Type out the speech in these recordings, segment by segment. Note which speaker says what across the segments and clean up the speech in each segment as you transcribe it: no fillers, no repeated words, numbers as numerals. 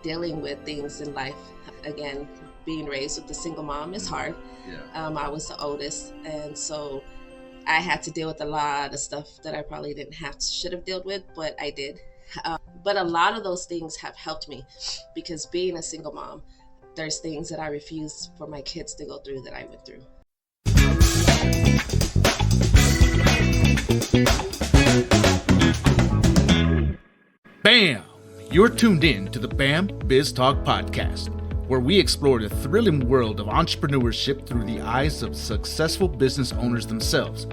Speaker 1: dealing with things in life. Again, being raised with a single mom is hard. I was the oldest, and so I had to deal with a lot of stuff that I probably should have dealt with, but I did. But a lot of those things have helped me, because being a single mom, there's things that I refuse for my kids to go through that I went through.
Speaker 2: Bam! You're tuned in to the BAMBIZTALK Podcast, where we explore the thrilling world of entrepreneurship through the eyes of successful business owners themselves.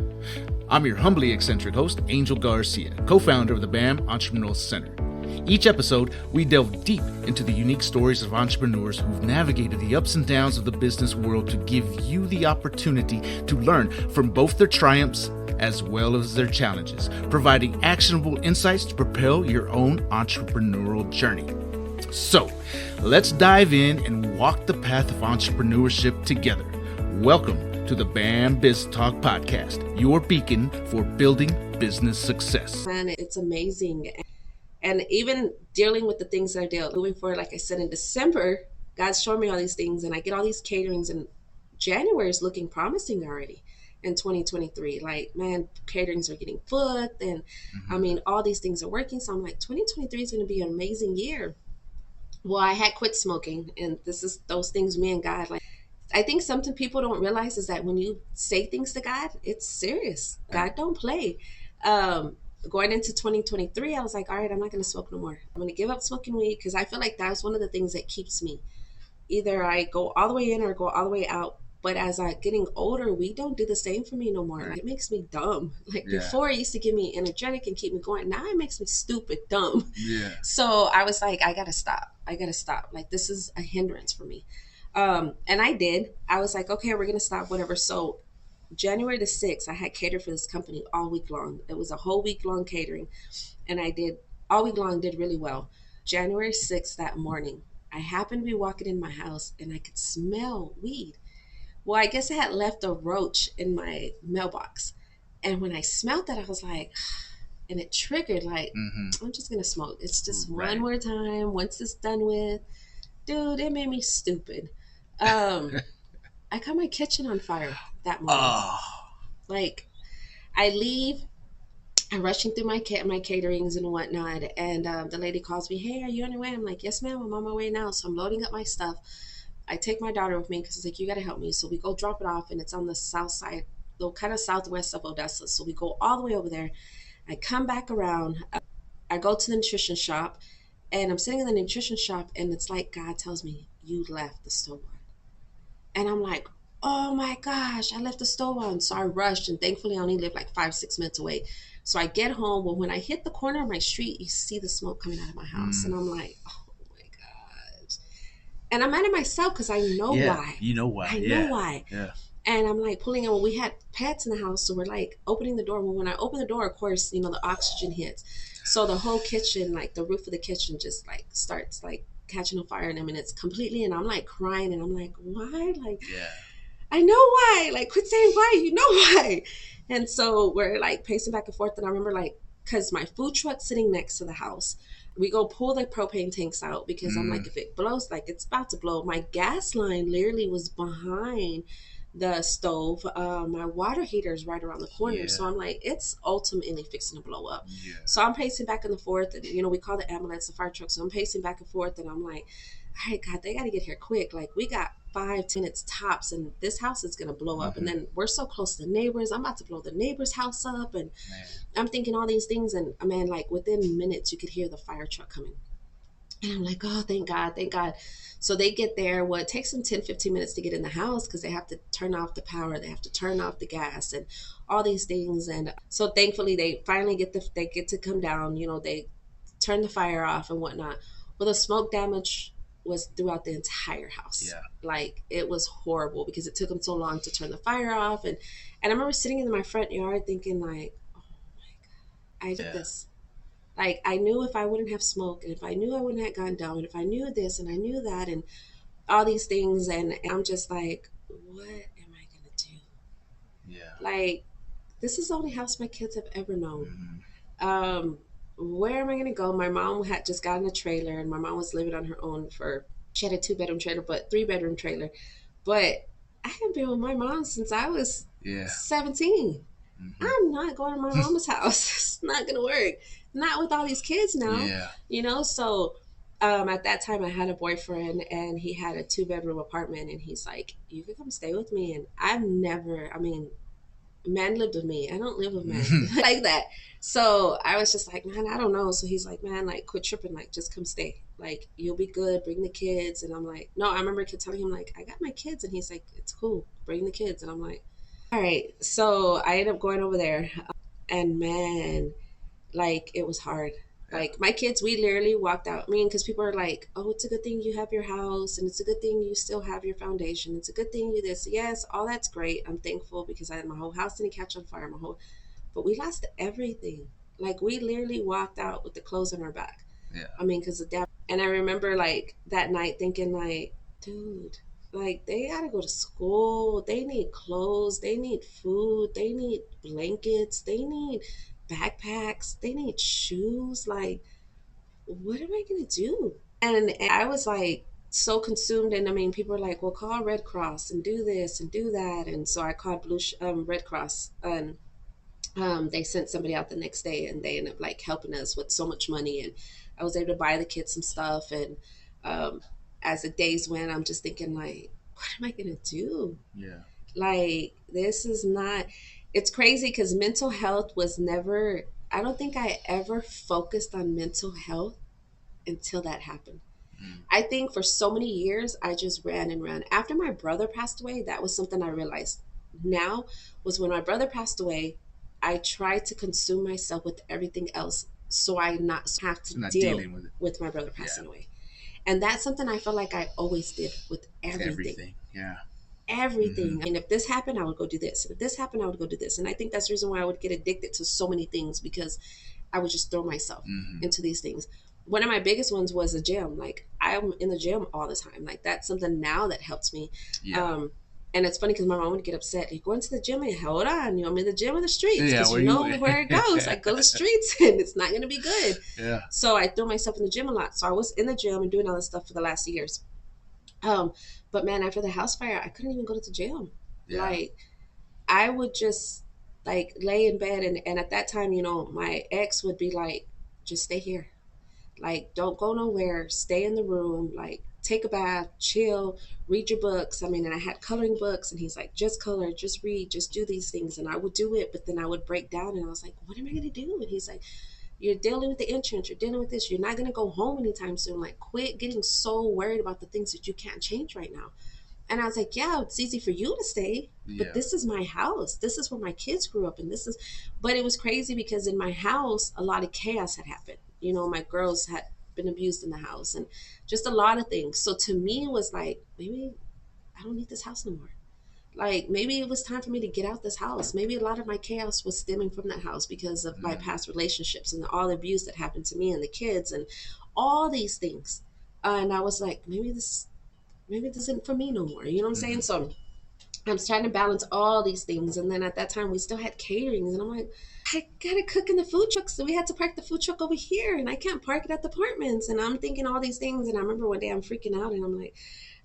Speaker 2: I'm your humbly eccentric host, Angel Garcia, co-founder of the BAM Entrepreneurial Center. Each episode, we delve deep into the unique stories of entrepreneurs who've navigated the ups and downs of the business world to give you the opportunity to learn from both their triumphs as well as their challenges, providing actionable insights to propel your own entrepreneurial journey. So, let's dive in and walk the path of entrepreneurship together. Welcome to the BAMBIZTALK Podcast, your beacon for building business success.
Speaker 1: And it's amazing. And even dealing with the things that I dealt, moving forward, like I said, in December, God's showing me all these things, and I get all these caterings, and January is looking promising already. In 2023, like, man, caterings are getting booked, and I mean, all these things are working. So I'm like, 2023 is going to be an amazing year. Well, I had quit smoking, and this is those things me and God, like, I think something people don't realize is that when you say things to God, it's serious. God don't play. Going into 2023, I was like, all right, I'm not going to smoke no more. I'm going to give up smoking weed, because I feel like that's one of the things that keeps me. Either I go all the way in or go all the way out. But as I'm getting older, we don't do the same for me no more. It makes me dumb. Like before, it used to give me energetic and keep me going. Now it makes me stupid, dumb. So I was like, I got to stop. Like, this is a hindrance for me. And I did. I was like, okay, we're going to stop, whatever. So January the 6th, I had catered for this company all week long. It was a whole week long catering. And I did all week long, did really well. January 6th, that morning, I happened to be walking in my house and I could smell weed. Well, I guess I had left a roach in my mailbox. And when I smelled that, I was like, and it triggered, like, I'm just going to smoke. It's just one more time. Once it's done with, dude, it made me stupid. I caught my kitchen on fire that morning. Like, I leave, I'm rushing through my caterings and whatnot. And the lady calls me, hey, are you on your way? I'm like, yes, ma'am, I'm on my way now. So I'm loading up my stuff. I take my daughter with me because it's like, you got to help me. So we go drop it off, and it's on the south side, the kind of southwest of Odessa. So we go all the way over there. I come back around. I go to the nutrition shop, and I'm sitting in the nutrition shop, and it's like God tells me, you left the stove on. And I'm like, oh my gosh, I left the stove on. So I rushed, and thankfully I only live like 5-6 minutes away. So I get home. Well, when I hit the corner of my street, you see the smoke coming out of my house. And I'm like, oh. And I'm mad at myself because I know why.
Speaker 2: You know why.
Speaker 1: I know why. Yeah. And I'm like pulling in. Well, we had pets in the house, so we're like opening the door. Well, when I open the door, of course, the oxygen hits. So the whole kitchen, like the roof of the kitchen just like starts like catching on fire. And I mean, it's completely, and I'm like crying, and I'm like, why? Like, I know why. Like, quit saying why. You know why. And so we're like pacing back and forth. And I remember like, because my food truck's sitting next to the house. We go pull the propane tanks out because I'm like, if it blows, like it's about to blow. My gas line literally was behind the stove. My water heater is right around the corner. So I'm like, it's ultimately fixing to blow up. So I'm pacing back and forth. And, we call the ambulance, the fire truck. So I'm pacing back and forth, and I'm like, all right, God, they got to get here quick. Like, we got 5-10 minutes tops, and this house is going to blow up. And then we're so close to the neighbors. I'm about to blow the neighbor's house up. And I'm thinking all these things. And man, like within minutes, you could hear the fire truck coming. And I'm like, oh, thank God, thank God. So they get there. Well, it takes them 10-15 minutes to get in the house because they have to turn off the power. They have to turn off the gas and all these things. And so thankfully, they finally get to come down. They turn the fire off and whatnot. Well, the smoke damage was throughout the entire house. Like, it was horrible because it took them so long to turn the fire off. And I remember sitting in my front yard thinking like, oh my God, I did this. Like, I knew if I wouldn't have smoked, and if I knew I wouldn't have gone down, and if I knew this and I knew that and all these things, and I'm just like, what am I going to do? Like, this is the only house my kids have ever known. where am I going to go? My mom had just gotten a trailer, and my mom was living on her own she had a 2-bedroom trailer, but 3-bedroom trailer. But I haven't been with my mom since I was 17. Mm-hmm. I'm not going to my mama's house. It's not going to work. Not with all these kids now, So at that time I had a boyfriend, and he had a 2-bedroom apartment, and he's like, you can come stay with me. And man lived with me. I don't live with men like that. So I was just like, man, I don't know. So he's like, man, like, quit tripping. Like, just come stay. Like, you'll be good. Bring the kids. And I'm like, no, I remember telling him, like, I got my kids. And he's like, it's cool. Bring the kids. And I'm like, all right. So I ended up going over there. And man, like, it was hard. Like, my kids, we literally walked out. Because people are like, oh, it's a good thing you have your house, and it's a good thing you still have your foundation. It's a good thing you this. Yes, all that's great. I'm thankful because my whole house didn't catch on fire. But we lost everything. Like, we literally walked out with the clothes on our back. Yeah. Because of that. And I remember, like, that night thinking, like, dude, like, they got to go to school. They need clothes. They need food. They need blankets. They need backpacks. They need shoes. Like, what am I going to do? And I was, like, so consumed. And, people were like, well, call Red Cross and do this and do that. And so I called Red Cross, and they sent somebody out the next day, and they ended up, like, helping us with so much money. And I was able to buy the kids some stuff. And as the days went, I'm just thinking, like, what am I going to do? Yeah. Like, this is not, it's crazy because mental health was never, I don't think I ever focused on mental health until that happened. I think for so many years, I just ran and ran. After my brother passed away, that was something I realized now was when my brother passed away, I tried to consume myself with everything else so I not have to deal with my brother passing away. And that's something I felt like I always did with everything. Yeah. Everything. Mm-hmm. If this happened, I would go do this. And if this happened, I would go do this. And I think that's the reason why I would get addicted to so many things, because I would just throw myself into these things. One of my biggest ones was the gym. Like, I'm in the gym all the time. Like, that's something now that helps me. Yeah. And it's funny because my mom would get upset. You go into the gym and hold on, I'm in the gym or the streets, because you know where it goes. I go to the streets and it's not going to be good. Yeah. So I threw myself in the gym a lot. So I was in the gym and doing all this stuff for the last years. But man, after the house fire, I couldn't even go to the gym. Yeah. Like, I would just, like, lay in bed. And at that time, my ex would be like, just stay here. Like, don't go nowhere. Stay in the room. Like, take a bath, chill, read your books. And I had coloring books, and he's like, just color, just read, just do these things. And I would do it, but then I would break down, and I was like, what am I going to do? And he's like, you're dealing with the insurance, you're dealing with this, you're not going to go home anytime soon. Like, quit getting so worried about the things that you can't change right now. And I was like, yeah, it's easy for you to stay, but this is my house. This is where my kids grew up. But it was crazy because in my house, a lot of chaos had happened. My girls had been abused in the house and just a lot of things. So to me, it was like, maybe I don't need this house no more. Like, maybe it was time for me to get out this house. Maybe a lot of my chaos was stemming from that house because of my past relationships and all the abuse that happened to me and the kids and all these things. And I was like, maybe this isn't for me no more. You know what I'm saying? So I'm trying to balance all these things. And then at that time, we still had caterings. And I'm like, I got to cook in the food truck. So we had to park the food truck over here. And I can't park it at the apartments. And I'm thinking all these things. And I remember one day I'm freaking out. And I'm like,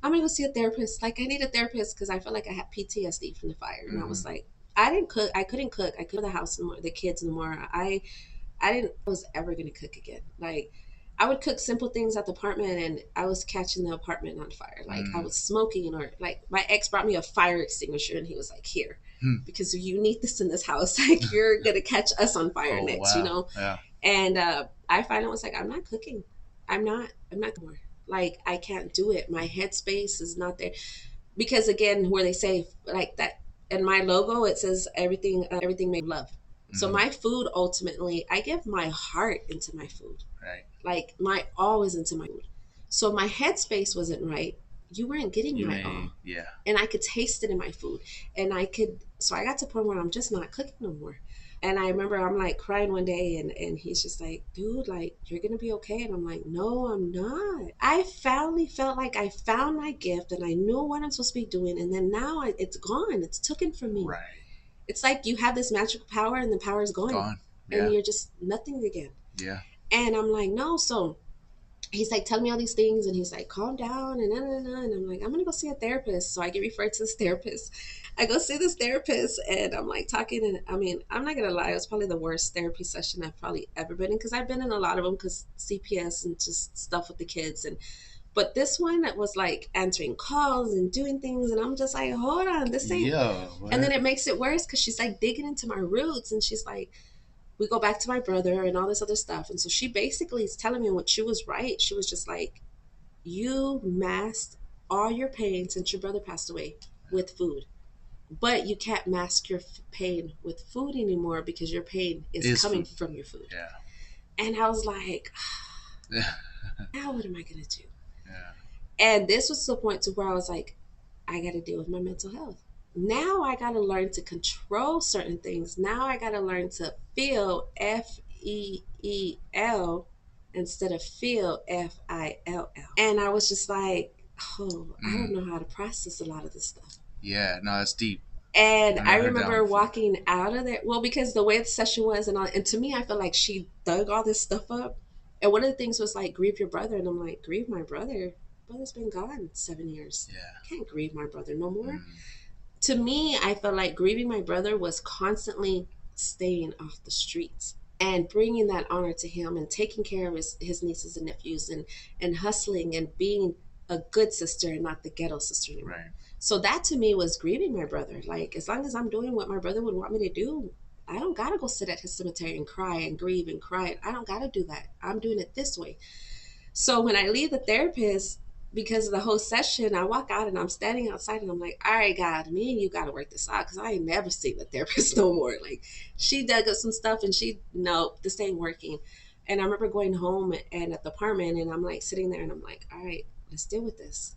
Speaker 1: I'm going to go see a therapist. Like, I need a therapist because I felt like I had PTSD from the fire. And I was like, I didn't cook. I couldn't cook. I couldn't the house anymore, the kids anymore. I was ever going to cook again. Like, I would cook simple things at the apartment, and I was catching the apartment on fire. Like, I was smoking, or like my ex brought me a fire extinguisher, and he was like, here, because you need this in this house. Like, you're going to catch us on fire next, wow. Yeah. And I finally was like, I'm not cooking. I'm not more. Like, I can't do it. My headspace is not there. Because again, where they say like that, in my logo, it says everything made love. So my food, ultimately, I give my heart into my food. Right. Like, my all is into my food. So my headspace wasn't right. You weren't getting my all. Yeah. And I could taste it in my food. And so I got to the point where I'm just not cooking no more. And I remember I'm like crying one day, and he's just like, dude, like, you're going to be okay. And I'm like, no, I'm not. I finally felt like I found my gift and I knew what I'm supposed to be doing. And then now it's gone. It's taken from me. Right. It's like you have this magical power and the power is gone. Yeah. And you're just nothing again. Yeah. And I'm like, no. So he's like telling me all these things, and he's like, calm down, and and I'm like, I'm gonna go see a therapist. So I get referred to this therapist. I go see this therapist, and I'm like talking, and I mean, I'm not gonna lie, it was probably the worst therapy session I've probably ever been in, because I've been in a lot of them, because CPS and just stuff with the kids, and but this one that was like answering calls and doing things, and I'm just like, hold on, this ain't.
Speaker 2: Yeah.
Speaker 1: And then it makes it worse, because she's like digging into my roots, and she's like, we go back to my brother and all this other stuff. And so she basically is telling me what she was right. She was just like, you masked all your pain since your brother passed away with food. But you can't mask your pain with food anymore, because your pain is coming
Speaker 2: food.
Speaker 1: from your food.
Speaker 2: Yeah.
Speaker 1: And I was like, now what am I going to do?
Speaker 2: Yeah.
Speaker 1: And this was the point to where I was like, I got to deal with my mental health. Now I got to learn to control certain things. Now I got to learn to feel FEEL instead of feel FILL. And I was just like, oh, I don't know how to process a lot of this stuff.
Speaker 2: Yeah, no, that's deep.
Speaker 1: And I remember walking out of there, well, because the way the session was, and to me, I felt like she dug all this stuff up. And one of the things was like, grieve your brother. And I'm like, grieve my brother? Brother's been gone 7 years.
Speaker 2: Yeah.
Speaker 1: I can't grieve my brother no more. To me, I felt like grieving my brother was constantly staying off the streets and bringing that honor to him, and taking care of his nieces and nephews, and hustling and being a good sister and not the ghetto sister anymore.
Speaker 2: Right.
Speaker 1: So that to me was grieving my brother. Like, as long as I'm doing what my brother would want me to do, I don't got to go sit at his cemetery and cry and grieve and cry. I don't got to do that. I'm doing it this way. So when I leave the therapist, because of the whole session, I walk out and I'm standing outside, and I'm like, all right, God, me and you got to work this out, because I ain't never seen the therapist no more. Like, she dug up some stuff, and no, this ain't working. And I remember going home and at the apartment, and I'm like sitting there, and I'm like, all right, let's deal with this.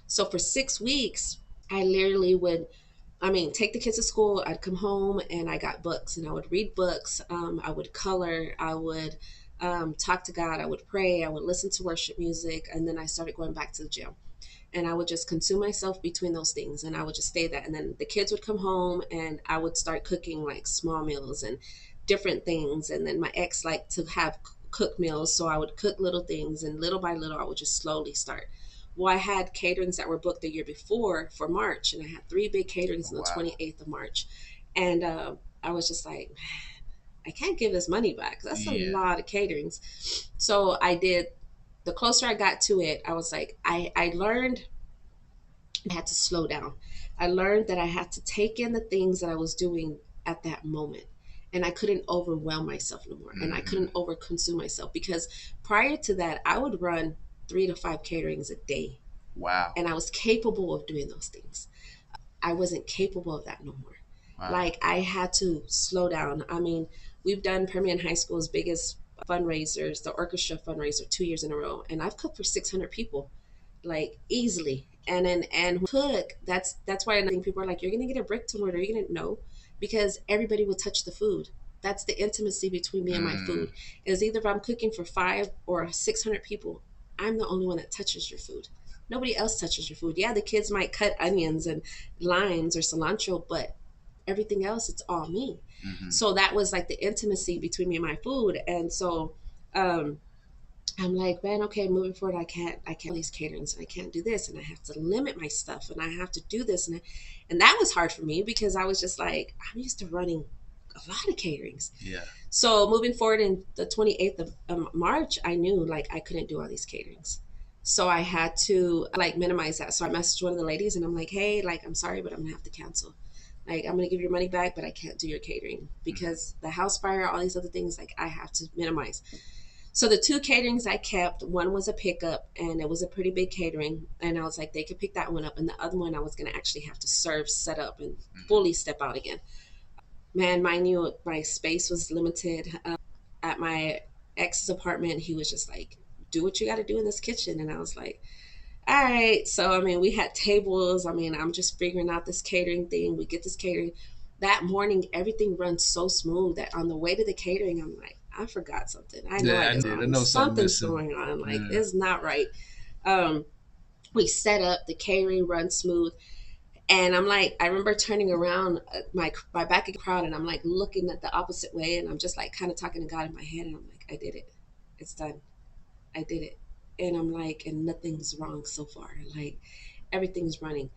Speaker 1: So for 6 weeks, I literally would, take the kids to school. I'd come home and I got books, and I would read books. I would color. I would talk to God. I would pray. I would listen to worship music. And then I started going back to the gym. And I would just consume myself between those things. And I would just stay there. And then the kids would come home, and I would start cooking like small meals and different things. And then my ex liked to have cook meals. So I would cook little things. And little by little, I would just slowly start. Well, I had caterings that were booked the year before for March, and I had 3 big caterings on the 28th of March. And I was just like, I can't give this money back. That's a lot of caterings. So I did, the closer I got to it, I was like, I learned I had to slow down. I learned that I had to take in the things that I was doing at that moment. And I couldn't overwhelm myself no more. And I couldn't overconsume myself, because prior to that, I would run 3 to 5 caterings a day.
Speaker 2: Wow.
Speaker 1: And I was capable of doing those things. I wasn't capable of that no more. Wow. Like, I had to slow down. We've done Permian High School's biggest fundraisers, the orchestra fundraiser, 2 years in a row. And I've cooked for 600 people, like, easily. And cook, that's why I think people are like, you're going to get a brick tomorrow. You're going to know, because everybody will touch the food. That's the intimacy between me and my food. Is either if I'm cooking for 5 or 600 people, I'm the only one that touches your food. Nobody else touches your food. Yeah, the kids might cut onions and limes or cilantro, but everything else, it's all me. So that was like the intimacy between me and my food. And so I'm like, man, okay, moving forward, I can't these caterings, and I can't do this, and I have to limit my stuff, and I have to do this. And that was hard for me, because I was just like, I'm used to running a lot of caterings.
Speaker 2: Yeah.
Speaker 1: So moving forward in the 28th of March, I knew like I couldn't do all these caterings. So I had to like minimize that. So I messaged one of the ladies, and I'm like, hey, like, I'm sorry, but I'm gonna have to cancel. Like, I'm gonna give your money back, but I can't do your catering, because the house fire, all these other things, like, I have to minimize. So the 2 caterings I kept, one was a pickup, and it was a pretty big catering. And I was like, they could pick that one up. And the other one, I was gonna actually have to serve, set up, and fully step out again. Man, mind you, my space was limited. At my ex's apartment, he was just like, do what you got to do in this kitchen. And I was like, all right. So, we had tables. I'm just figuring out this catering thing. We get this catering. That morning, everything runs so smooth that on the way to the catering, I'm like, I forgot something. I know something's going on. Like, it's not right. We set up, the catering runs smooth. And I'm like, I remember turning around my back of the crowd, and I'm like looking at the opposite way, and I'm just like kind of talking to God in my head, and I'm like, I did it. it's done. I did it. And I'm like, and nothing's wrong so far. Like everything's running.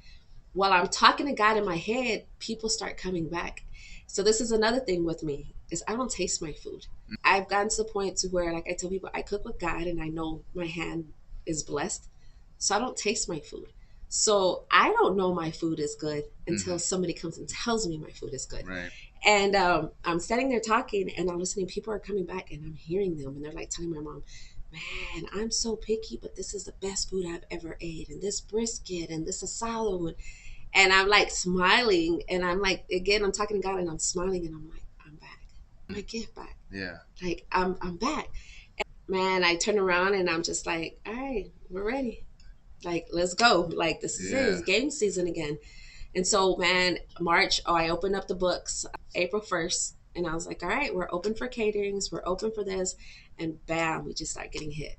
Speaker 1: While I'm talking to God in my head, people start coming back. So this is another thing with me is I don't taste my food. I've gotten to the point to where, like I tell people, I cook with God and I know my hand is blessed. So I don't taste my food. So I don't know my food is good until somebody comes and tells me my food is good.
Speaker 2: Right.
Speaker 1: And I'm standing there talking and I'm listening. People are coming back and I'm hearing them. And they're like telling my mom, man, I'm so picky, but this is the best food I've ever ate. And this brisket and this asado. And I'm like smiling. And I'm like, again, I'm talking to God and I'm smiling. And I'm like, I'm back. My gift back.
Speaker 2: Yeah.
Speaker 1: Like, I'm back. And man, I turn around and I'm just like, all right, we're ready. Like, let's go. Like, this is it. It's game season again. And so, man, March, I opened up the books April 1st. And I was like, all right, we're open for caterings. We're open for this. And bam, we just start getting hit.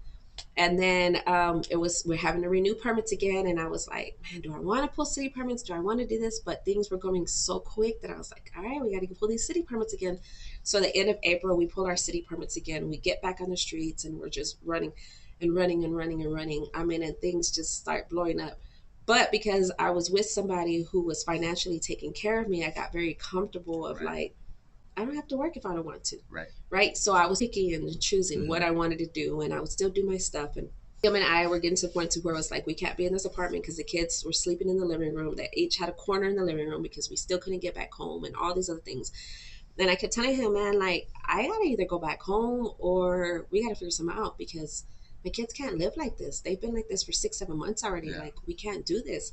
Speaker 1: And then we're having to renew permits again. And I was like, man, do I want to pull city permits? Do I want to do this? But things were going so quick that I was like, all right, we got to pull these city permits again. So the end of April, we pull our city permits again. We get back on the streets and we're just running and running and running and running. I mean, and things just start blowing up. But because I was with somebody who was financially taking care of me, I got very comfortable of like, I don't have to work if I don't want to. Right. So I was picky and choosing what I wanted to do, and I would still do my stuff. And him and I were getting to the point to where it was like, we can't be in this apartment because the kids were sleeping in the living room. They each had a corner in the living room because we still couldn't get back home and all these other things. And I kept telling him, man, like, I got to either go back home or we got to figure something out because my kids can't live like this. They've been like this for 6-7 months already. Like, we can't do this.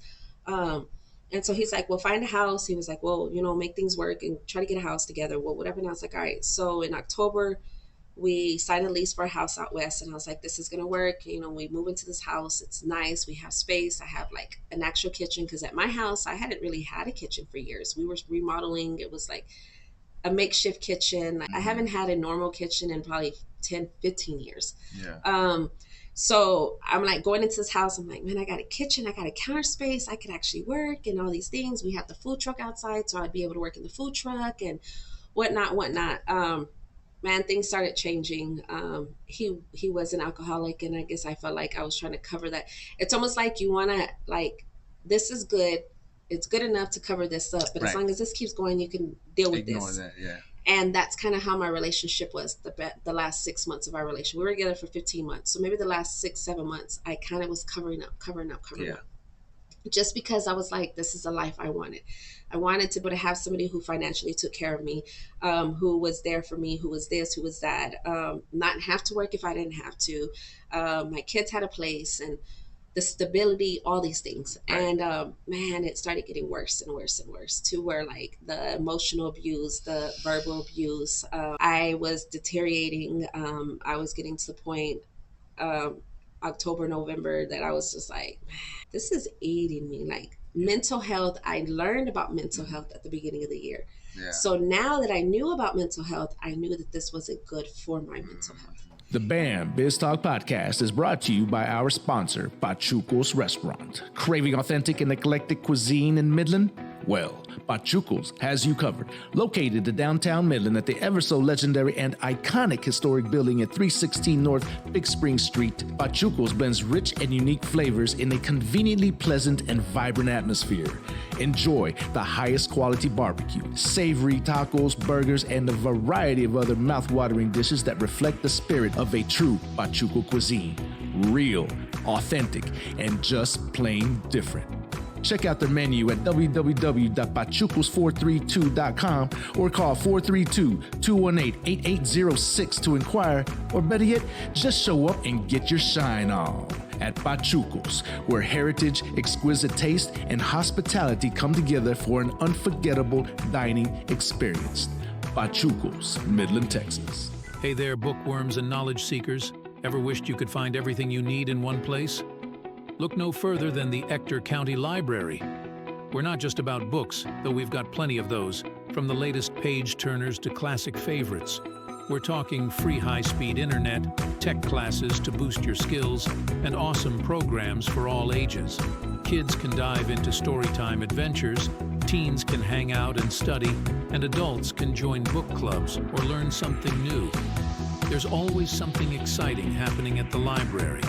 Speaker 1: And so he's like, well, find a house. He was like, well, make things work and try to get a house together. Well, whatever. And I was like, all right. So in October, we signed a lease for a house out west. And I was like, this is going to work. We move into this house. It's nice. We have space. I have like an actual kitchen because at my house, I hadn't really had a kitchen for years. We were remodeling. It was like a makeshift kitchen. I haven't had a normal kitchen in probably 10, 15 years. So I'm like going into this house. I'm like, man, I got a kitchen. I got a counter space. I could actually work and all these things. We have the food truck outside, so I'd be able to work in the food truck and whatnot. Man, things started changing. He was an alcoholic, and I guess I felt like I was trying to cover that. It's almost like you want to, like, this is good. It's good enough to cover this up, but as long as this keeps going, you can deal with this. That, And that's kind of how my relationship was the last 6 months of our relationship. We were together for 15 months. So maybe the last 6-7 months, I kind of was covering up. Just because I was like, this is the life I wanted. I wanted to be able to have somebody who financially took care of me, who was there for me, who was this, who was that, not have to work if I didn't have to. My kids had a place and the stability, all these things. And man, it started getting worse and worse and worse to where like the emotional abuse, the verbal abuse, I was deteriorating. I was getting to the point, October, November, that I was just like, man, this is eating me. Like mental health, I learned about mental health at the beginning of the year. So now that I knew about mental health, I knew that this wasn't good for my mental health.
Speaker 2: The BAMBIZTALK Podcast is brought to you by our sponsor, Pachuco's Restaurant. Craving authentic and eclectic cuisine in Midland? Well, Pachuco's has you covered. Located in downtown Midland at the ever-so-legendary and iconic historic building at 316 North Big Spring Street, Pachuco's blends rich and unique flavors in a conveniently pleasant and vibrant atmosphere. Enjoy the highest quality barbecue, savory tacos, burgers, and a variety of other mouth-watering dishes that reflect the spirit of a true Pachuco cuisine. Real, authentic, and just plain different. Check out their menu at www.pachucos432.com or call 432-218-8806 to inquire, or better yet, just show up and get your shine on. At Pachucos, where heritage, exquisite taste, and hospitality come together for an unforgettable dining experience. Pachucos, Midland, Texas.
Speaker 3: Hey there, bookworms and knowledge seekers. Ever wished you could find everything you need in one place? Look no further than the Ector County Library. We're not just about books, though we've got plenty of those, from the latest page-turners to classic favorites. We're talking free high-speed internet, tech classes to boost your skills, and awesome programs for all ages. Kids can dive into storytime adventures, teens can hang out and study, and adults can join book clubs or learn something new. There's always something exciting happening at the library.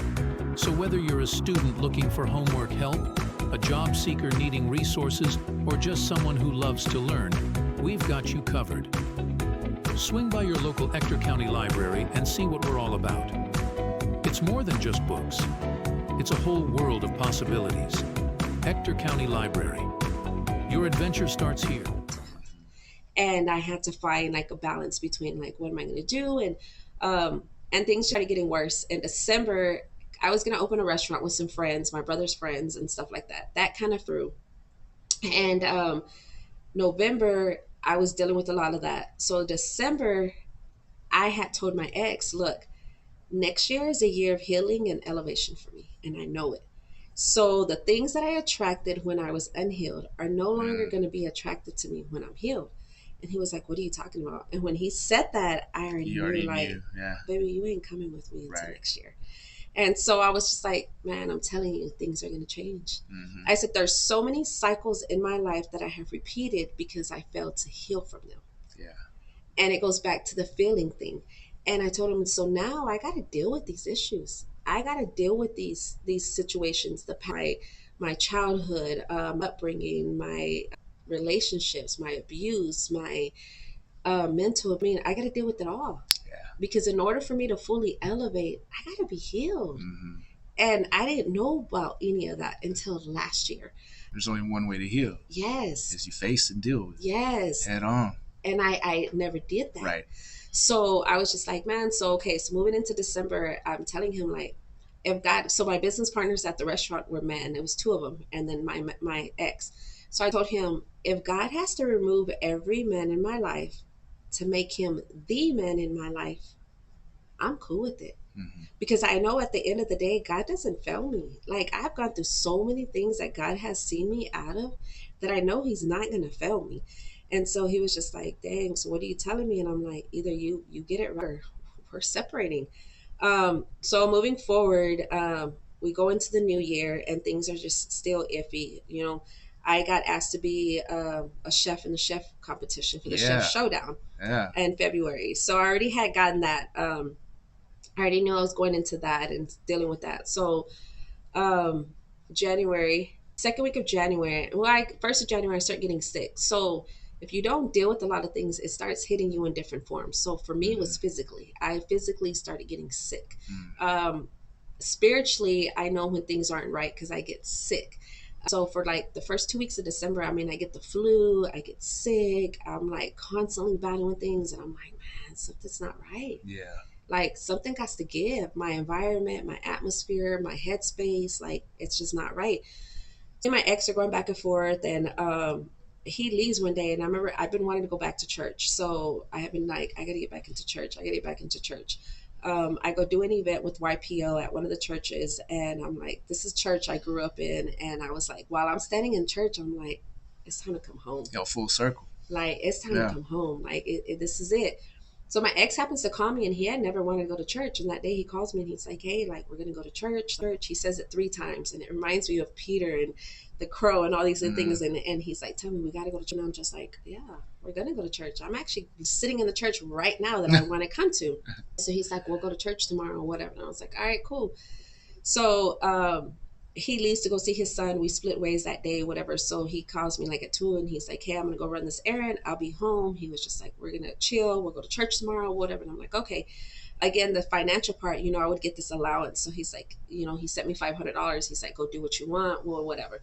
Speaker 3: So whether you're a student looking for homework help, a job seeker needing resources, or just someone who loves to learn, we've got you covered. Swing by your local Ector County Library and see what we're all about. It's more than just books. It's a whole world of possibilities. Ector County Library. Your adventure starts here.
Speaker 1: And I had to find like a balance between like, what am I going to do? And things started getting worse. In December, I was going to open a restaurant with some friends, my brother's friends and stuff like that. That kind of threw. And November, I was dealing with a lot of that. So December, I had told my ex, look, next year is a year of healing and elevation for me. And I know it. So the things that I attracted when I was unhealed are no longer going to be attracted to me when I'm healed. And he was like, what are you talking about? And when he said that, I already knew, like,
Speaker 2: yeah.
Speaker 1: Baby, you ain't coming with me until next year. And so I was just like, man, I'm telling you, things are going to change. Mm-hmm. I said, there's so many cycles in my life that I have repeated because I failed to heal from them.
Speaker 2: Yeah.
Speaker 1: And it goes back to the feeling thing. And I told him, so now I got to deal with these issues. I got to deal with these situations, my childhood, upbringing, my relationships, my abuse, my mental. I mean, I got to deal with it all.
Speaker 2: Yeah.
Speaker 1: Because in order for me to fully elevate, I got to be healed. Mm-hmm. And I didn't know about any of that until last year.
Speaker 2: There's only one way to heal.
Speaker 1: Yes.
Speaker 2: Is you face and deal with it.
Speaker 1: Yes.
Speaker 2: Head on.
Speaker 1: And I never did that.
Speaker 2: Right.
Speaker 1: So I was just like, man, so moving into December, I'm telling him like, if God, so my business partners at the restaurant were men, it was two of them, and then my ex. So I told him, if God has to remove every man in my life to make him the man in my life, I'm cool with it. Mm-hmm. Because I know at the end of the day, God doesn't fail me. Like, I've gone through so many things that God has seen me out of that I know he's not going to fail me. And so he was just like, dang, so what are you telling me? And I'm like, either you get it right or we're separating. So moving forward, we go into the new year and things are just still iffy. You know, I got asked to be a chef in the chef competition for the Chef Showdown in February. So I already had gotten that. I already knew I was going into that and dealing with that. So January, second week of January, first of January, I start getting sick. So if you don't deal with a lot of things, it starts hitting you in different forms. So for me, it was physically. I physically started getting sick. Spiritually, I know when things aren't right because I get sick. So for like the first 2 weeks of December, I mean, I get the flu, I get sick. I'm like constantly battling things. And I'm like, man, something's not right.
Speaker 2: Yeah. Like
Speaker 1: something has to give. My environment, my atmosphere, my headspace, like it's just not right. So my ex are going back and forth, and he leaves one day, and I remember I've been wanting to go back to church. So I have been like, I got to get back into church. I go do an event with YPO at one of the churches, and I'm like, this is church I grew up in. And I was like, while I'm standing in church, I'm like, it's time to come home.
Speaker 2: Yo, full circle.
Speaker 1: Like, it's time to come home. Like, this is it. So my ex happens to call me, and he had never wanted to go to church. And that day he calls me and he's like, hey, like, we're going to go to church. He says it 3 times. And it reminds me of Peter and the crow and all these things. And he's like, tell me, we got to go to church. And I'm just like, yeah, we're going to go to church. I'm actually sitting in the church right now that I want to come to. So he's like, we'll go to church tomorrow or whatever. And I was like, all right, cool. So he leaves to go see his son. We split ways that day, whatever. So he calls me like at 2 and he's like, hey, I'm going to go run this errand. I'll be home. He was just like, we're going to chill. We'll go to church tomorrow, whatever. And I'm like, okay. Again, the financial part, you know, I would get this allowance. So he's like, you know, he sent me $500. He's like, go do what you want, well, whatever.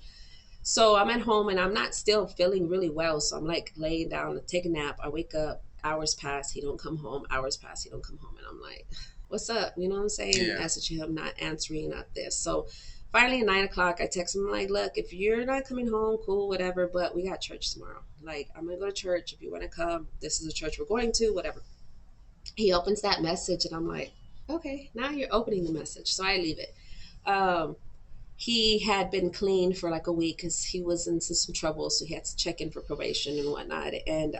Speaker 1: So I'm at home and I'm not still feeling really well. So I'm like laying down to take a nap. I wake up, hours pass, he don't come home. Hours pass, he don't come home. And I'm like, what's up? You know what I'm saying? Yeah. Message him, not answering, not this. So finally at 9 o'clock, I text him like, look, if you're not coming home, cool, whatever, but we got church tomorrow. Like, I'm going to go to church. If you want to come, this is the church we're going to, whatever. He opens that message and I'm like, okay, now you're opening the message. So I leave it. He had been clean for like a week because he was into some trouble. So he had to check in for probation and whatnot. And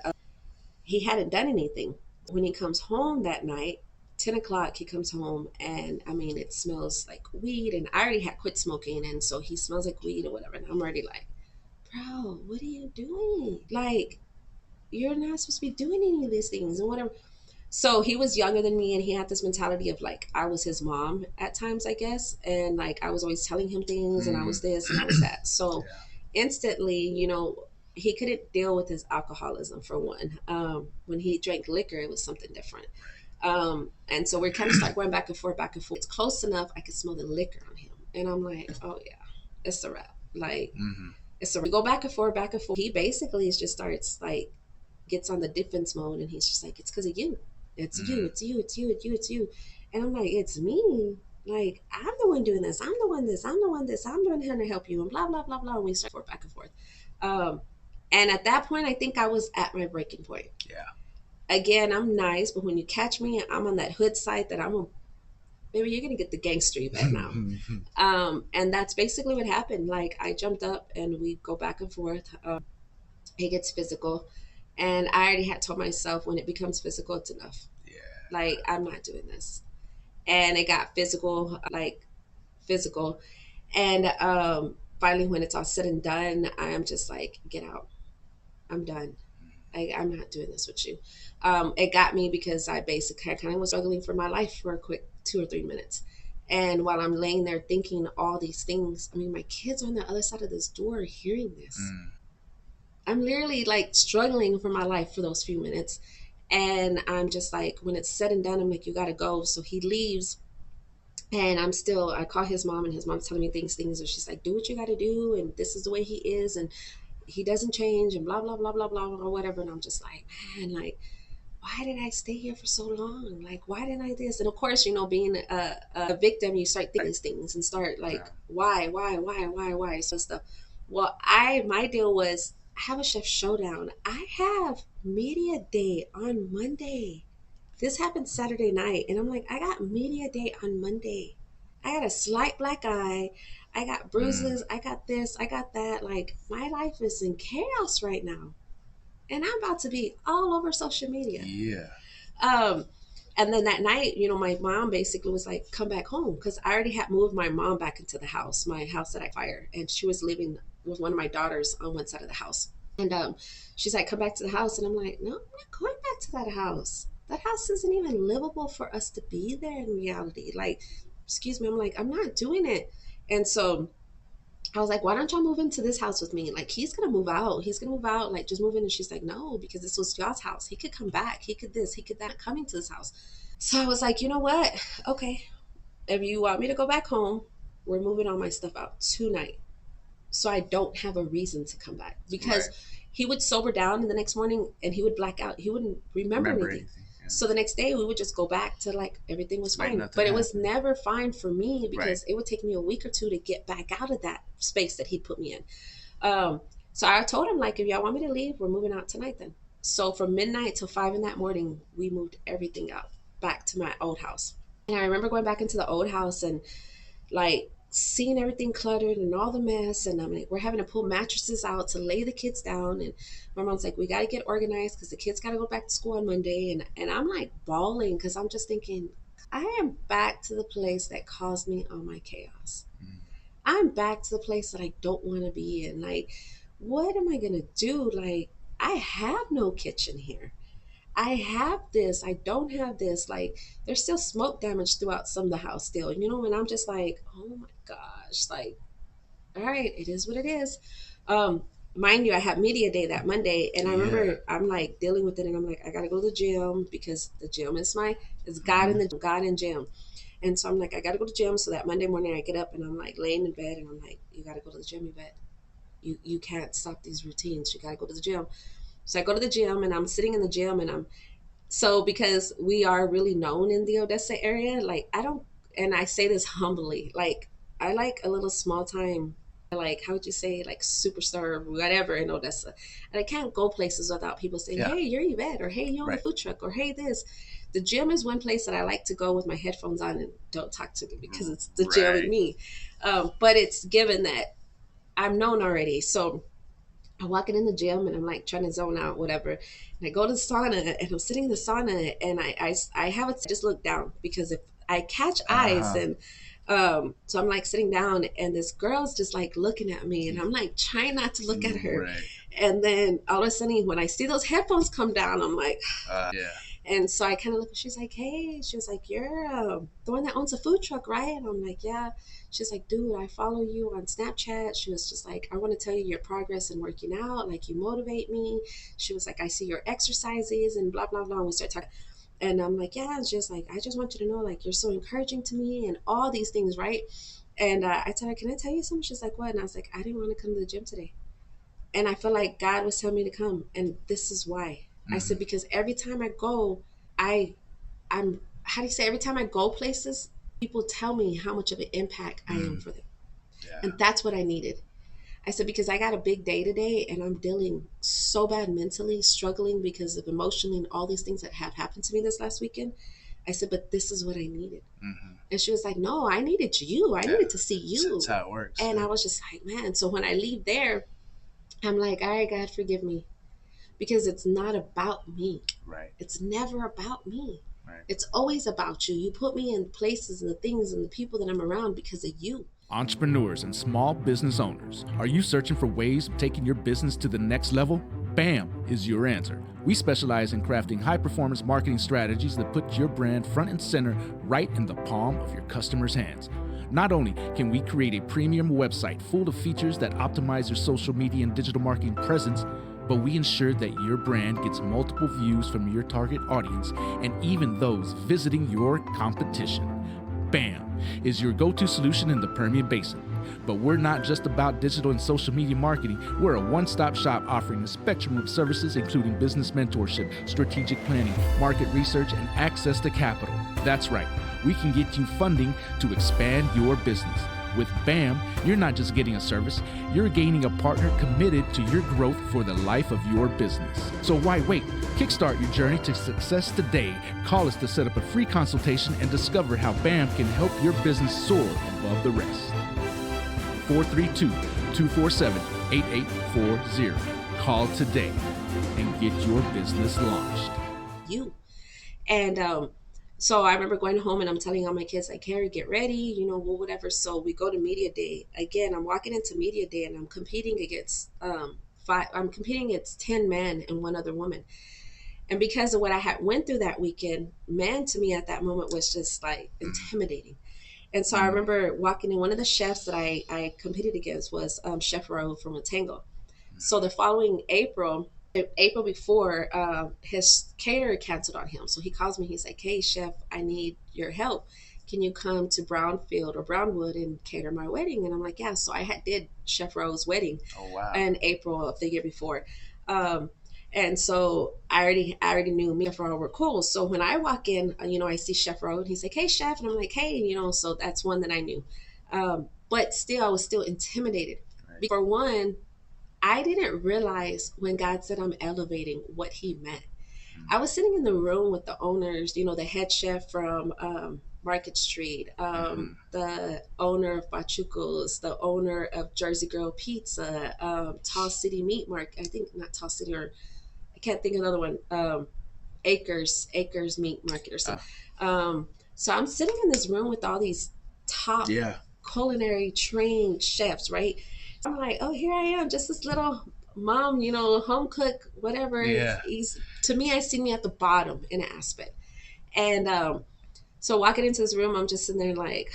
Speaker 1: he hadn't done anything. When he comes home that night, 10 o'clock, he comes home and I mean, it smells like weed, and I already had quit smoking. And so he smells like weed or whatever. And I'm already like, bro, what are you doing? Like, you're not supposed to be doing any of these things and whatever. So he was younger than me, and he had this mentality of like I was his mom at times, I guess, and like I was always telling him things, and I was this and I was that. So instantly, you know, he couldn't deal with his alcoholism for one. When he drank liquor, it was something different. And so we kind of start going back and forth, back and forth. It's close enough I could smell the liquor on him, and I'm like, oh yeah, it's a wrap. Like it's a we go back and forth, back and forth. He basically just starts like gets on the defense mode, and he's just like, it's because of you. It's you, it's you, it's you, it's you, it's you. And I'm like, it's me. Like, I'm the one doing this. I'm the one this. I'm the one this. I'm doing here to help you. And blah, blah, blah, blah. And we start forth, back and forth. And at that point, I think I was at my breaking point.
Speaker 4: Yeah.
Speaker 1: Again, I'm nice, but when you catch me, I'm on that hood side that maybe you're going to get the gangster Yvette now. And that's basically what happened. Like, I jumped up and we go back and forth. It gets physical. And I already had told myself when it becomes physical, it's enough.
Speaker 4: Yeah.
Speaker 1: Like, I'm not doing this. And it got physical. And finally, when it's all said and done, I'm just like, get out. I'm done. I'm not doing this with you. It got me because I kind of was struggling for my life for a quick 2 or 3 minutes. And while I'm laying there thinking all these things, I mean, my kids are on the other side of this door hearing this. I'm literally like struggling for my life for those few minutes. And I'm just like, when it's said and done, I'm like, you got to go. So he leaves. And I call his mom, and his mom's telling me things. And she's like, do what you got to do. And this is the way he is. And he doesn't change and blah, blah, blah, blah, blah, or whatever. And I'm just like, man, like, why did I stay here for so long? Like, why didn't I this? And of course, you know, being a victim, you start thinking these things and start like, why? So stuff. Well, my deal was, I have a chef showdown. I have media day on Monday. This happened Saturday night. And I'm like, I got media day on Monday. I got a slight black eye. I got bruises. I got this. I got that. Like, my life is in chaos right now. And I'm about to be all over social media.
Speaker 4: Yeah.
Speaker 1: And then that night, you know, my mom basically was like, come back home. Because I already had moved my mom back into the house, my house that I fired. And she was living with one of my daughters on one side of the house. And she's like, come back to the house. And I'm like, no, I'm not going back to that house. That house isn't even livable for us to be there in reality. Like, excuse me. I'm like, I'm not doing it. And so I was like, why don't y'all move into this house with me? Like, he's going to move out. He's going to move out. Like, just move in. And she's like, no, because this was y'all's house. He could come back. He could this. He could that. Coming to this house. So I was like, you know what? Okay. If you want me to go back home, we're moving all my stuff out tonight. So I don't have a reason to come back. Because he would sober down the next morning and he would black out. He wouldn't remember anything. Yeah. So the next day we would just go back to like everything was fine. But it was never fine for me because it would take me a week or two to get back out of that space that he put me in. So I told him, like, if y'all want me to leave, we're moving out tonight then. So from midnight till 5 in that morning, we moved everything out back to my old house. And I remember going back into the old house and like seeing everything cluttered and all the mess. And I'm like, we're having to pull mattresses out to lay the kids down. And my mom's like, we got to get organized because the kids got to go back to school on Monday. And I'm like bawling because I'm just thinking, I am back to the place that caused me all my chaos. I'm back to the place that I don't want to be in. Like, what am I going to do? Like, I have no kitchen here. I have this. I don't have this. Like, there's still smoke damage throughout some of the house still. You know, and I'm just like, oh my gosh. Like, all right, it is what it is. Mind you, I had media day that Monday, and I remember I'm like dealing with it, and I'm like, I gotta go to the gym because the gym is God in gym. And so I'm like, I gotta go to the gym. So that Monday morning I get up and I'm like laying in bed and I'm like, you gotta go to the gym, Yvette. You can't stop these routines. You gotta go to the gym. So I go to the gym and I'm sitting in the gym and because we are really known in the Odessa area, like I say this humbly, like I like a little small time, like, how would you say, like superstar or whatever in Odessa. And I can't go places without people saying, hey, you're Yvette, or hey, you own a food truck, or hey, this. The gym is one place that I like to go with my headphones on and don't talk to me because it's the gym and me. But it's given that I'm known already. So I'm walking in the gym and I'm like trying to zone out, whatever. And I go to the sauna and I'm sitting in the sauna and I have it just look down because if I catch eyes and so I'm like sitting down and this girl's just like looking at me and I'm like trying not to look at her. And then all of a sudden when I see those headphones come down, I'm like, And so I kind of looked, she's like, hey, she was like, you're the one that owns a food truck, right? And I'm like, yeah. She's like, dude, I follow you on Snapchat. She was just like, I want to tell you your progress in working out. Like, you motivate me. She was like, I see your exercises and blah, blah, blah. And we start talking. And I'm like, yeah, it's just like, I just want you to know, like, you're so encouraging to me and all these things, right? And I told her, can I tell you something? She's like, what? And I was like, I didn't want to come to the gym today. And I feel like God was telling me to come. And this is why. I said, because every time I go, I'm, how do you say, every time I go places, people tell me how much of an impact I am for them.
Speaker 2: Yeah.
Speaker 1: And that's what I needed. I said, because I got a big day today and I'm dealing so bad mentally, struggling because of emotionally and all these things that have happened to me this last weekend. I said, but this is what I needed. And she was like, no, I needed you. I needed to see you.
Speaker 2: That's how it works.
Speaker 1: And I was just like, man. So when I leave there, I'm like, all right, God, forgive me. Because it's not about me.
Speaker 2: Right.
Speaker 1: It's never about me.
Speaker 2: Right.
Speaker 1: It's always about you. You put me in places and the things and the people that I'm around because of you.
Speaker 2: Entrepreneurs and small business owners, are you searching for ways of taking your business to the next level? BAM is your answer. We specialize in crafting high-performance marketing strategies that put your brand front and center right in the palm of your customers' hands. Not only can we create a premium website full of features that optimize your social media and digital marketing presence, but we ensure that your brand gets multiple views from your target audience and even those visiting your competition. BAM is your go-to solution in the Permian Basin. But we're not just about digital and social media marketing. We're a one-stop shop offering a spectrum of services, including business mentorship, strategic planning, market research, and access to capital. That's right. We can get you funding to expand your business. With BAM, you're not just getting a service, you're gaining a partner committed to your growth for the life of your business. So why wait? Kickstart your journey to success today. Call us to set up a free consultation and discover how BAM can help your business soar above the rest. 432-247-8840. Call today and get your business launched.
Speaker 1: You. And so I remember going home and I'm telling all my kids, like, Carrie, get ready, you know, well, whatever. So we go to media day. Again, I'm walking into media day and I'm competing against I'm competing against 10 men and one other woman. And because of what I had went through that weekend, man to me at that moment was just like intimidating. And so I remember walking in, one of the chefs that I competed against was Chef Raul from Matango. So the following April before, his caterer canceled on him. So he calls me, he's like, hey, chef, I need your help. Can you come to Brownfield or Brownwood and cater my wedding? And I'm like, yeah. So I did Chef Raul's wedding in April of the year before. And so I already knew me and Chef Raul were cool. So when I walk in, you know, I see Chef Raul and he's like, hey, chef. And I'm like, hey, you know, so that's one that I knew. But still, I was still intimidated. Right. For one, I didn't realize when God said I'm elevating what he meant. I was sitting in the room with the owners, you know, the head chef from Market Street, the owner of Pachuco's, the owner of Jersey Girl Pizza, Tall City Meat Market. I think not Tall City, or I can't think of another one. Acres Meat Market or something. So I'm sitting in this room with all these top culinary trained chefs, right? I'm like, oh, here I am, just this little mom, you know, home cook, whatever.
Speaker 2: Yeah.
Speaker 1: To me, I see me at the bottom in an aspect. And so walking into this room, I'm just sitting there like,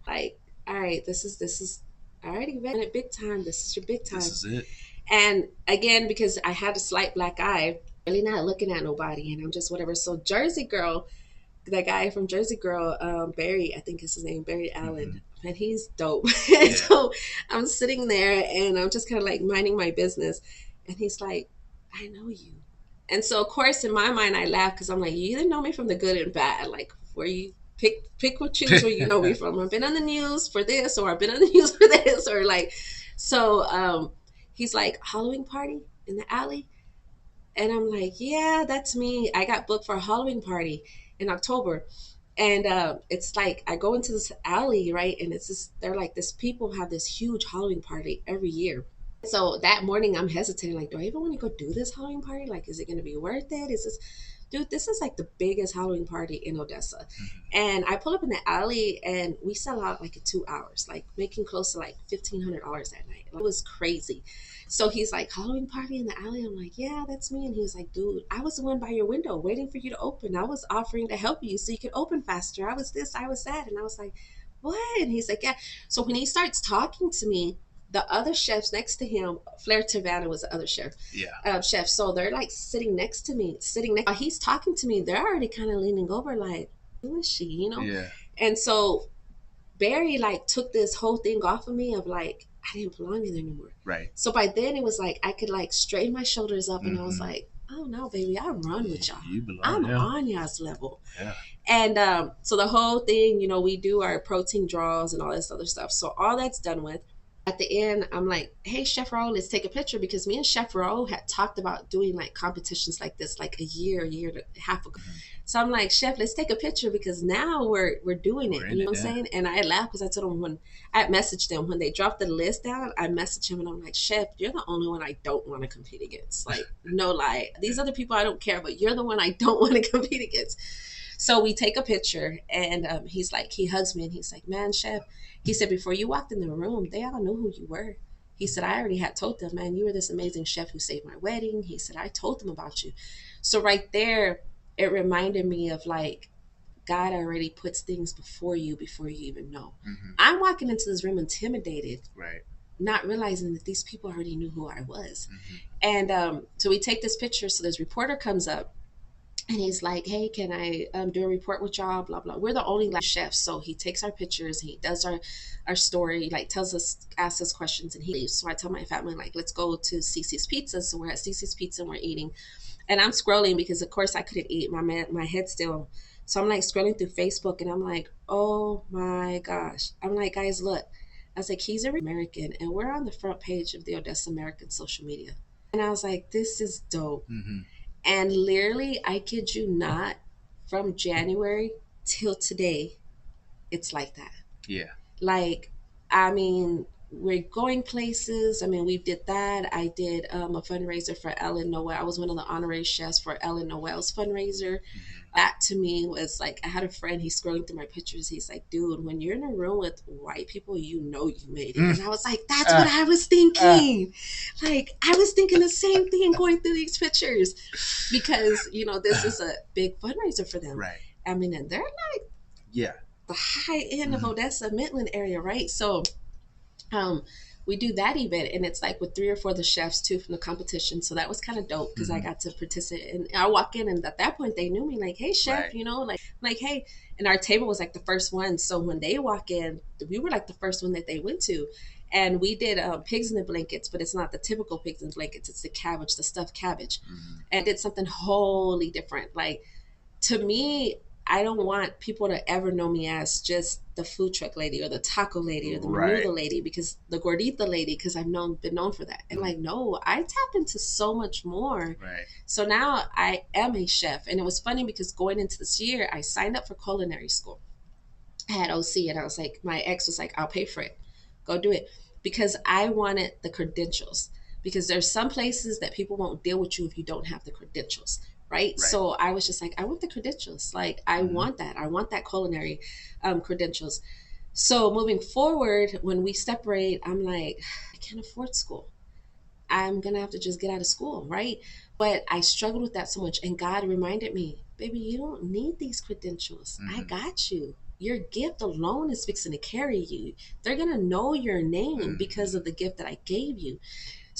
Speaker 1: all right, this is all right, Yvette, big time. This is your big time.
Speaker 2: This is it.
Speaker 1: And again, because I had a slight black eye, really not looking at nobody, and I'm just whatever. So Jersey Girl, that guy from Jersey Girl, Barry, I think is his name, Barry Allen, and he's dope. And so I'm sitting there and I'm just kind of like minding my business, and he's like, I know you. And so of course in my mind I laugh because I'm like, you either know me from the good and bad, like where you pick or choose where you know me from. I've been on the news for this, or I've been on the news for this, or like, so he's like, Halloween party in the alley. And I'm like, yeah, that's me. I got booked for a Halloween party in October. And it's like, I go into this alley, right? And it's just, they're like, this people have this huge Halloween party every year. So that morning I'm hesitating, like, do I even want to go do this Halloween party? Like, is it going to be worth it? Is this? dude, this is like the biggest Halloween party in Odessa. And I pull up in the alley and we sell out like in 2 hours, like making close to like $1,500 that night. It was crazy. So he's like, Halloween party in the alley? I'm like, yeah, that's me. And he was like, dude, I was the one by your window waiting for you to open. I was offering to help you so you could open faster. I was this, I was that. And I was like, what? And he's like, yeah. So when he starts talking to me, the other chefs next to him, Flair Tavana was the other chef.
Speaker 2: Yeah.
Speaker 1: Chef. So they're like sitting next to me, while he's talking to me, they're already kind of leaning over like, who is she, you know?
Speaker 2: Yeah.
Speaker 1: And so Barry like took this whole thing off of me of like, I didn't belong in there anymore.
Speaker 2: Right.
Speaker 1: So by then it was like, I could like straighten my shoulders up and I was like, oh no, baby, I run with y'all.
Speaker 2: You belong.
Speaker 1: I'm on y'all's level.
Speaker 2: Yeah.
Speaker 1: And so the whole thing, you know, we do our protein draws and all this other stuff. So all that's done with. At the end, I'm like, hey, Chef Raul, let's take a picture, because me and Chef Raul had talked about doing like competitions like this like a year and a half ago. So I'm like, Chef, let's take a picture because now we're doing it. You know what I'm saying? And I laughed because I told him when I messaged them, when they dropped the list down, I messaged him and I'm like, Chef, you're the only one I don't want to compete against. Like, no lie. These other people I don't care, but you're the one I don't want to compete against. So we take a picture and he's like, he hugs me and he's like, man, Chef, he said, before you walked in the room, they all knew who you were. He said, I already had told them, man, you were this amazing chef who saved my wedding. He said, I told them about you. So right there, it reminded me of like, God already puts things before you even know. I'm walking into this room intimidated,
Speaker 2: right,
Speaker 1: not realizing that these people already knew who I was. And so we take this picture. So this reporter comes up. And he's like, hey, can I do a report with y'all? Blah, blah. We're the only like chefs. So he takes our pictures. He does our story, like tells us, asks us questions, and he leaves. So I tell my family, like, let's go to Cece's Pizza. So we're at Cece's Pizza and we're eating. And I'm scrolling because, of course, I couldn't eat. My head still. So I'm like scrolling through Facebook and I'm like, oh my gosh. I'm like, guys, look. I was like, he's an American and we're on the front page of the Odessa American social media. And I was like, this is dope. And literally, I kid you not, from January till today, it's like that.
Speaker 2: Yeah.
Speaker 1: Like, I mean, we're going places. I mean, we did that. I did a fundraiser for Ellen Noel. I was one of the honorary chefs for Ellen Noel's fundraiser. That to me was like, I had a friend, he's scrolling through my pictures. He's like, dude, when you're in a room with white people, you know you made it. And I was like, that's what I was thinking. Like, I was thinking the same thing going through these pictures because, you know, this is a big fundraiser for them.
Speaker 2: Right.
Speaker 1: I mean, and they're like the high end of Odessa, Midland area, right? So we do that event and it's like with 3 or 4 of the chefs too from the competition. So that was kind of dope because I got to participate and I walk in and at that point they knew me like, hey chef, you know, like, hey, and our table was like the first one. So when they walk in, we were like the first one that they went to. And we did pigs in the blankets, but it's not the typical pigs in the blankets. It's the cabbage, the stuffed cabbage. And did something wholly different. Like to me, I don't want people to ever know me as just the food truck lady or the taco lady or the menudo lady because the gordita lady, because I've been known for that. And like, no, I tap into so much more.
Speaker 2: Right.
Speaker 1: So now I am a chef. And it was funny because going into this year, I signed up for culinary school. I had OC and I was like, my ex was like, I'll pay for it. Go do it. Because I wanted the credentials. Because there's some places that people won't deal with you if you don't have the credentials. Right? So I was just like, I want the credentials. Like, I want that. I want that culinary credentials. So moving forward, when we separate, I'm like, I can't afford school. I'm going to have to just get out of school, right? But I struggled with that so much. And God reminded me, baby, you don't need these credentials. I got you. Your gift alone is fixing to carry you. They're going to know your name because of the gift that I gave you.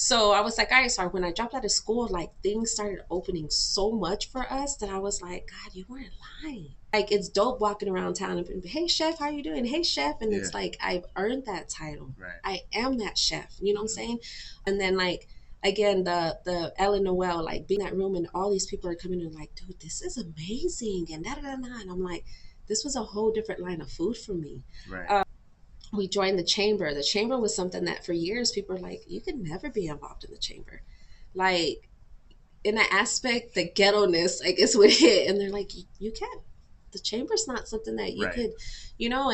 Speaker 1: So I was like, all right, so when I dropped out of school, like things started opening so much for us that I was like, God, you weren't lying. Like it's dope walking around town and being, hey chef, how you doing? Hey chef. And it's like, I've earned that title. I am that chef. You know what I'm saying? And then like, again, the Ellen Noel, like being in that room and all these people are coming in like, dude, this is amazing. And da-da-da-da. And I'm like, this was a whole different line of food for me. We joined the chamber. The chamber was something that for years people were like, you could never be involved in the chamber. Like in that aspect, the ghetto-ness, I guess, would hit. And they're like, you can't. The chamber's not something that you could, you know,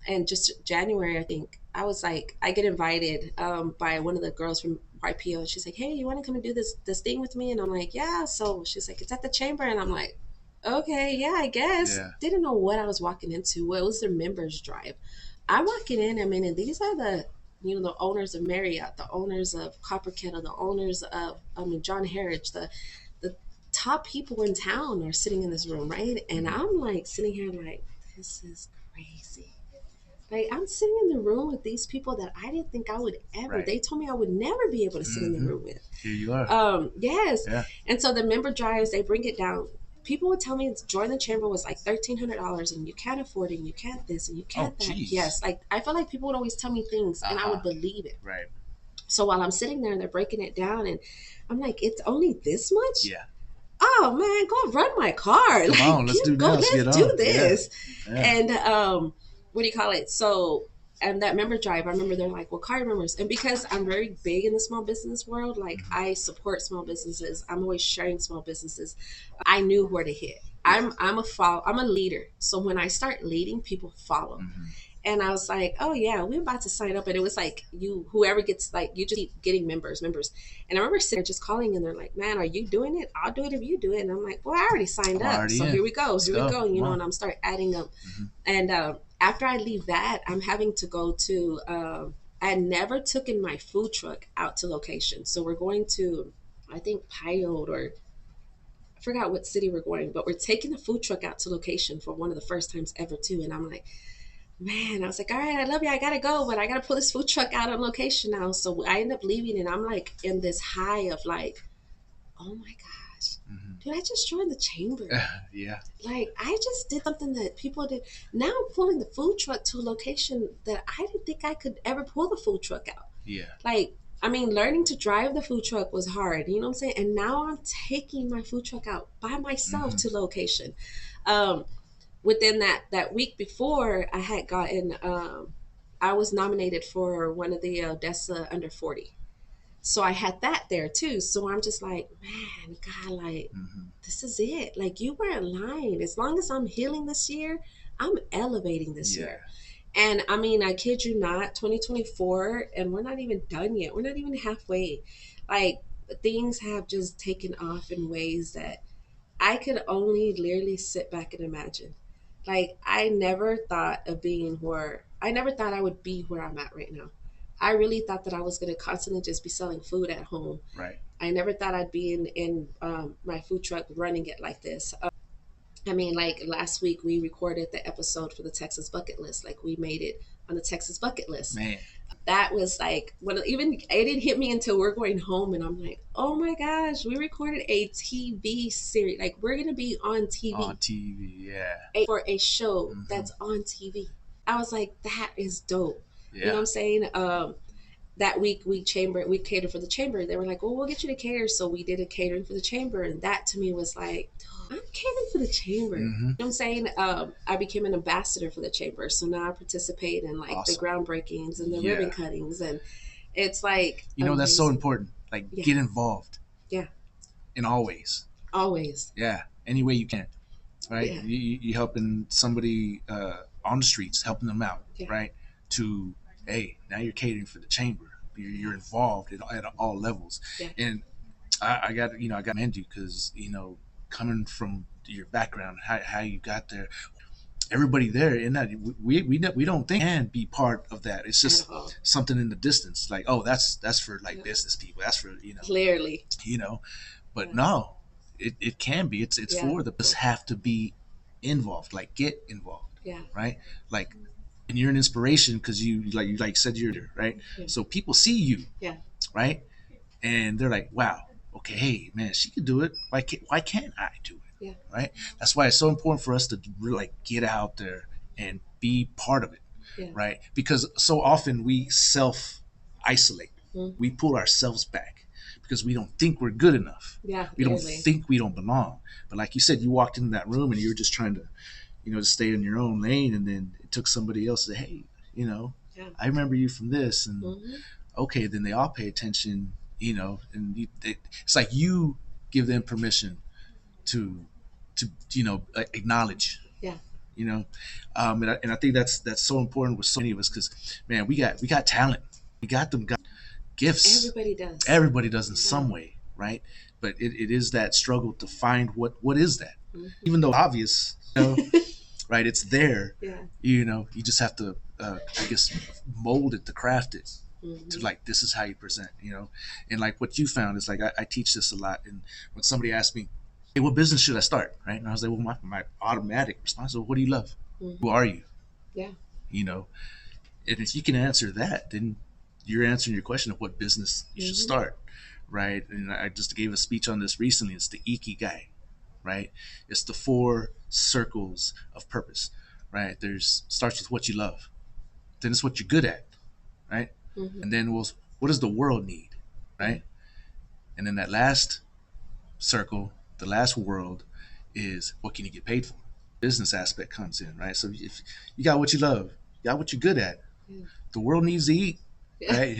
Speaker 1: and just January, I think, I was like, I get invited by one of the girls from YPO, and she's like, hey, you want to come and do this thing with me? And I'm like, yeah. So she's like, it's at the chamber. And I'm like, okay, yeah, I guess.
Speaker 2: Yeah.
Speaker 1: Didn't know what I was walking into. Well, it was their members drive. I'm walking in, I mean, and these are the, the owners of Marriott, the owners of Copper Kettle, the owners of, John Harridge, the top people in town are sitting in this room, right? And I'm like sitting here like, this is crazy. Like, I'm sitting in the room with these people that I didn't think I would ever.
Speaker 2: Right.
Speaker 1: They told me I would never be able to sit in the room with.
Speaker 2: Here you are.
Speaker 1: Yes.
Speaker 2: Yeah.
Speaker 1: And so the member drives, they bring it down. People would tell me join the chamber was like $1,300 and you can't afford it and you can't this and you can't that.
Speaker 2: Geez.
Speaker 1: Yes. Like, I felt like people would always tell me things and I would believe it.
Speaker 2: Right.
Speaker 1: So while I'm sitting there and they're breaking it down and I'm like, it's only this much?
Speaker 2: Yeah.
Speaker 1: Oh man, go run my car.
Speaker 2: Come on, let's do this.
Speaker 1: Let's do this.
Speaker 2: Yeah.
Speaker 1: And what do you call it? So, and that member drive, I remember they're like, well, call your members. And because I'm very big in the small business world, like I support small businesses. I'm always sharing small businesses. I knew where to hit. I'm a leader. So when I start leading, people follow. And I was like, oh yeah, we're about to sign up. And it was like, whoever gets, like, you just keep getting members. And I remember sitting there just calling and they're like, man, are you doing it? I'll do it if you do it. And I'm like, well, I already signed up. So here we go. And I'm start adding up. And after I leave that, I'm having to go to, I had never taken my food truck out to location. So we're going to, I think Pyote, or I forgot what city we're going, but we're taking the food truck out to location for one of the first times ever too. And I'm like, man, I was like, all right, I love you. I got to go, but I got to pull this food truck out on location now. So I end up leaving and I'm like in this high of like, oh my gosh, dude, I just joined the chamber.
Speaker 2: Yeah.
Speaker 1: Like, I just did something that people did. Now I'm pulling the food truck to a location that I didn't think I could ever pull the food truck out.
Speaker 2: Yeah.
Speaker 1: Like, I mean, learning to drive the food truck was hard, you know what I'm saying? And now I'm taking my food truck out by myself to location. Within that week before, I had gotten, I was nominated for one of the Odessa under 40. So I had that there too. So I'm just like, man, God, like, this is it. Like, you weren't lying. As long as I'm healing this year, I'm elevating this year. And I mean, I kid you not, 2024, and we're not even done yet. We're not even halfway. Like, things have just taken off in ways that I could only literally sit back and imagine. Like, I never thought I would be where I'm at right now. I really thought that I was going to constantly just be selling food at home.
Speaker 2: Right.
Speaker 1: I never thought I'd be in my food truck running it like this. I mean, like last week we recorded the episode for the Texas bucket list. Like, we made it on the Texas bucket list.
Speaker 2: Man.
Speaker 1: That was like, when even it didn't hit me until we're going home, and I'm like, oh my gosh, we recorded a TV series. Like, we're gonna be on TV.
Speaker 2: On TV, yeah.
Speaker 1: For a show that's on TV. I was like, that is dope.
Speaker 2: Yeah.
Speaker 1: You know what I'm saying? That week we catered for the chamber. They were like, well, we'll get you to cater. So we did a catering for the chamber, and that to me was like, I'm catering for the chamber. You know what I'm saying? I became an ambassador for the chamber. So now I participate in like the groundbreakings and the ribbon cuttings. And it's like,
Speaker 2: you know, that's so important. Like, get involved.
Speaker 1: Yeah.
Speaker 2: In all ways.
Speaker 1: Always.
Speaker 2: Yeah. Any way you can. Right. Yeah. You helping somebody on the streets, helping them out. Yeah. Right. To, hey, now you're catering for the chamber. You're involved at all levels. Yeah. And I got commend you because, you know, coming from your background, how you got there, everybody there in that we don't think can be part of that. It's just something in the distance, like, oh, that's for like business people. That's for, you know,
Speaker 1: clearly,
Speaker 2: you know, but no, it can be. It's for the just have to be involved. Like, get involved. Yeah. Right. Like, and you're an inspiration because you said you're right. Yeah. So people see you. Yeah. Right. And they're like, wow. Okay, hey man, she could do it. Why can't I do it? Yeah. Right. That's why it's so important for us to really like get out there and be part of it. Yeah. Right. Because so often we self-isolate. We pull ourselves back because we don't think we're good enough. Yeah. We don't think we don't belong. But like you said, you walked into that room and you were just trying to, you know, to stay in your own lane, and then it took somebody else to say, hey, you know, I remember you from this, and okay, then they all pay attention. You know, and it's like you give them permission to you know, acknowledge. Yeah. You know, and I think that's so important with so many of us because, man, we got talent, we got them guys, gifts.
Speaker 1: Everybody does.
Speaker 2: Everybody does in some way, right? But it is that struggle to find what is that, even though obvious, right? It's there.
Speaker 1: Yeah.
Speaker 2: You just have to, I guess, mold it, to craft it, to like, this is how you present, and like what you found is like, I teach this a lot, and when somebody asks me, hey, what business should I start, right? And I was like, well, my automatic response is, what do you love? Who are you?
Speaker 1: Yeah.
Speaker 2: And if you can answer that, then you're answering your question of what business you should start, right? And I just gave a speech on this recently. It's the Ikigai, right? It's the 4 circles of purpose, right? Starts with what you love, then it's what you're good at, right? And then what does the world need, right? And then that last circle, the last world, is what can you get paid for? Business aspect comes in, right? So if you got what you love, you got what you're good at, the world needs to eat, right?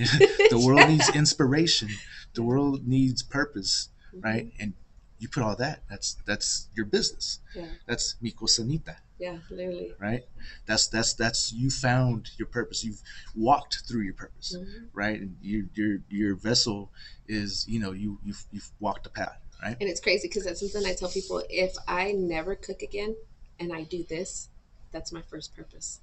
Speaker 2: The world needs inspiration. The world needs purpose, right? And you put all that. That's your business.
Speaker 1: Yeah.
Speaker 2: That's mi Cocinita.
Speaker 1: Yeah, literally.
Speaker 2: Right. That's you found your purpose. You've walked through your purpose, right? And your vessel is, you've walked the path, right?
Speaker 1: And it's crazy because that's something I tell people. If I never cook again and I do this, that's my first purpose.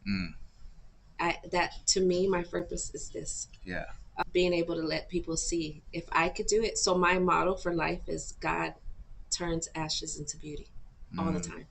Speaker 1: That to me, my purpose is this.
Speaker 2: Yeah.
Speaker 1: Being able to let people see if I could do it. So my motto for life is God turns ashes into beauty all the time.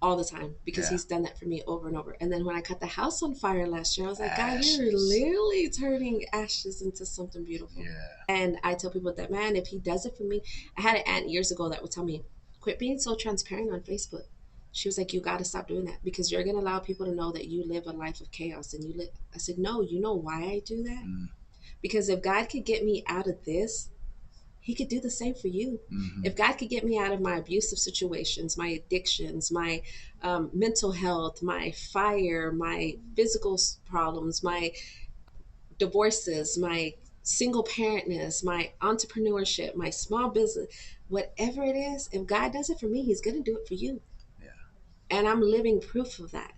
Speaker 1: All the time, because he's done that for me over and over. And then when I cut the house on fire last year, I was like, God, you're literally turning ashes into something beautiful.
Speaker 2: Yeah.
Speaker 1: And I tell people that, man, if he does it for me, I had an aunt years ago that would tell me, quit being so transparent on Facebook. She was like, you got to stop doing that because you're going to allow people to know that you live a life of chaos. And I said, no, you know why I do that? Because if God could get me out of this, he could do the same for you. If God could get me out of my abusive situations, my addictions, my mental health, my fire, my physical problems, my divorces, my single parentness, my entrepreneurship, my small business, whatever it is, if God does it for me, he's going to do it for you.
Speaker 2: Yeah.
Speaker 1: And I'm living proof of that.